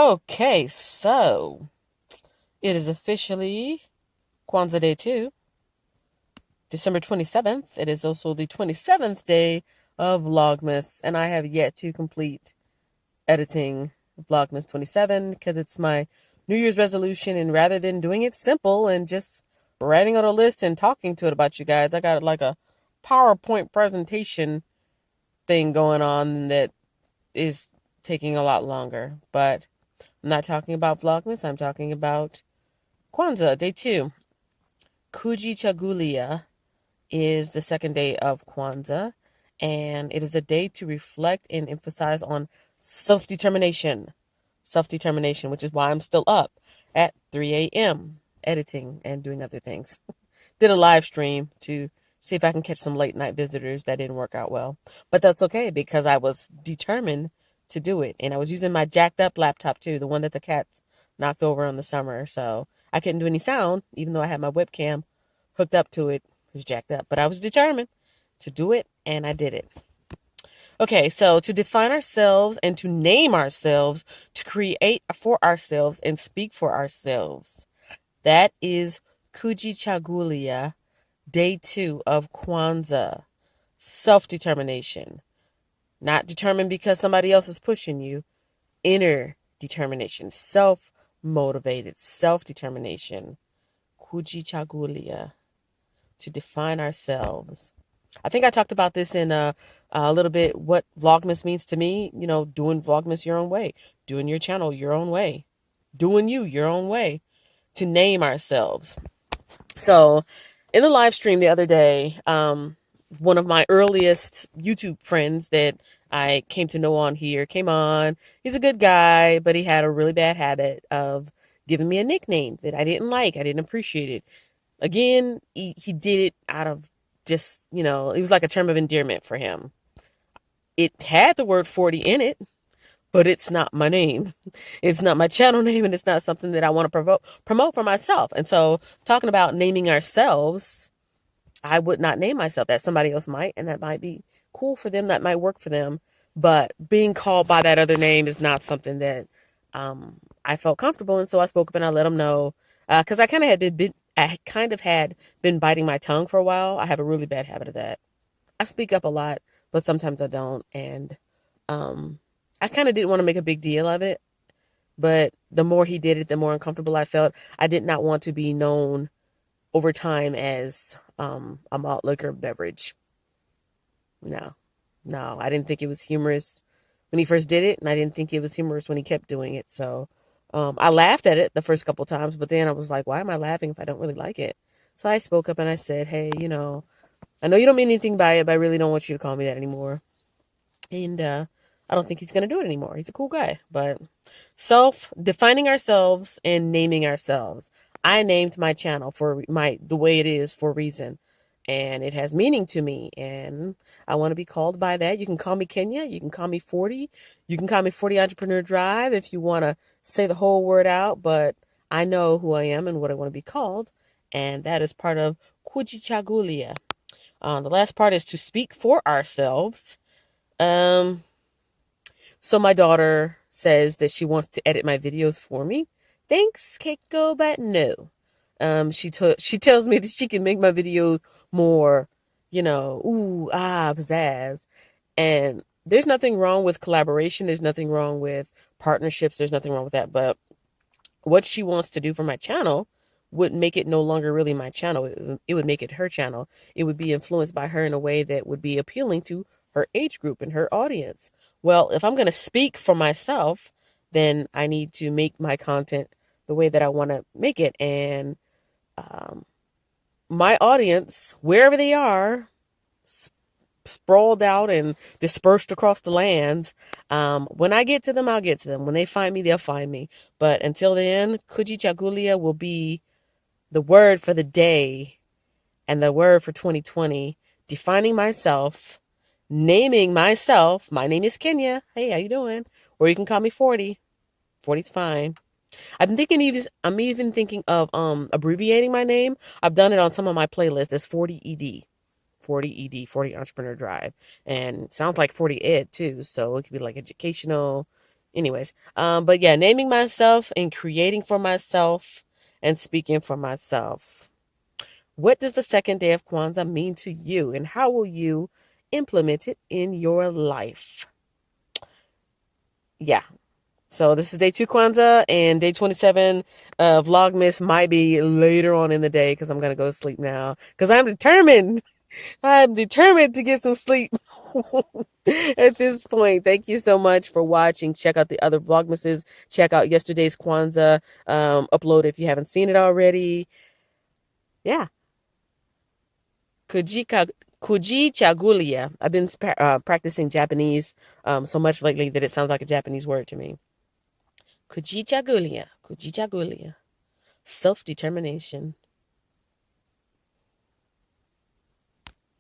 Okay, so it is officially Kwanzaa Day 2, December 27th. It is also the 27th day of Vlogmas, and I have yet to complete editing Vlogmas 27 because it's my New Year's resolution. And rather than doing it simple and just writing on a list and talking to it about you guys, I got like a PowerPoint presentation thing going on that is taking a lot longer. But I'm not talking about Vlogmas, I'm talking about Kwanzaa, day 2. Kujichagulia is the second day of Kwanzaa, and it is a day to reflect and emphasize on self determination. Self determination, which is why I'm still up at 3 a.m. editing and doing other things. Did a live stream to see if I can catch some late night visitors. That didn't work out well, but that's okay because I was determined to do it. And I was using my jacked up laptop too, the one that the cats knocked over in the summer. So I couldn't do any sound, even though I had my webcam hooked up to it. It was jacked up, but I was determined to do it, and I did it. Okay, so to define ourselves and to name ourselves, to create for ourselves and speak for ourselves. That is Kujichagulia, day 2 of Kwanzaa. Self-determination. Not determined because somebody else is pushing you. Inner determination. Self-motivated. Self-determination. Kujichagulia. To define ourselves. I think I talked about this in a little bit what Vlogmas means to me. You know, doing Vlogmas your own way. Doing your channel your own way. Doing you your own way. To name ourselves. So, in the live stream the other day, one of my earliest YouTube friends that I came to know on here came on. He's a good guy, but he had a really bad habit of giving me a nickname that I didn't like. I didn't appreciate it. Again, he did it out of just, it was like a term of endearment for him. It had the word 40 in it, but it's not my name. It's not my channel name, and it's not something that I want to promote for myself. And so, talking about naming ourselves, I would not name myself that. Somebody else might, and that might be cool for them. That might work for them. But being called by that other name is not something that I felt comfortable. And so I spoke up and I let them know because I kind of had been biting my tongue for a while. I have a really bad habit of that. I speak up a lot, but sometimes I don't. And um, I kind of didn't want to make a big deal of it. But the more he did it, the more uncomfortable I felt. I did not want to be known over time as a malt liquor beverage. No, no, I didn't think it was humorous when he first did it, and I didn't think it was humorous when he kept doing it. So I laughed at it the first couple times, but then I was like, why am I laughing if I don't really like it? So I spoke up and I said, hey, I know you don't mean anything by it, but I really don't want you to call me that anymore. And I don't think he's going to do it anymore. He's a cool guy. But defining ourselves and naming ourselves. I named my channel for the way it is for a reason. And it has meaning to me. And I want to be called by that. You can call me Kenya. You can call me 40. You can call me 40 Entrepreneur Drive if you want to say the whole word out. But I know who I am and what I want to be called. And that is part of Kujichagulia. The last part is to speak for ourselves. Um, so my daughter says that she wants to edit my videos for me. Thanks, Keiko, but no. She tells me that she can make my videos more, pizzazz. And there's nothing wrong with collaboration. There's nothing wrong with partnerships. There's nothing wrong with that. But what she wants to do for my channel would make it no longer really my channel. It would make it her channel. It would be influenced by her in a way that would be appealing to her age group and her audience. Well, if I'm going to speak for myself, then I need to make my content the way that I want to make it. And um, my audience, wherever they are, sprawled out and dispersed across the land. When I get to them, I'll get to them. When they find me, they'll find me. But until then, Kujichagulia will be the word for the day and the word for 2020, defining myself, naming myself. My name is Kenya. Hey, how you doing? Or you can call me 40. 40's fine. I'm even thinking of abbreviating my name. I've done it on some of my playlists as 40ED. 40ED, 40 Entrepreneur Drive. And sounds like 40 Ed too. So it could be like educational, Anyways, but yeah, naming myself and creating for myself and speaking for myself. What does the second day of Kwanzaa mean to you, and how will you implement it in your life? Yeah. So this is day 2 Kwanzaa, and day 27 Vlogmas might be later on in the day because I'm going to go to sleep now because I'm determined. I'm determined to get some sleep at this point. Thank you so much for watching. Check out the other Vlogmases. Check out yesterday's Kwanzaa upload if you haven't seen it already. Yeah. Kujichagulia. I've been practicing Japanese so much lately that it sounds like a Japanese word to me. Kujichagulia. Kujichagulia. Self-determination.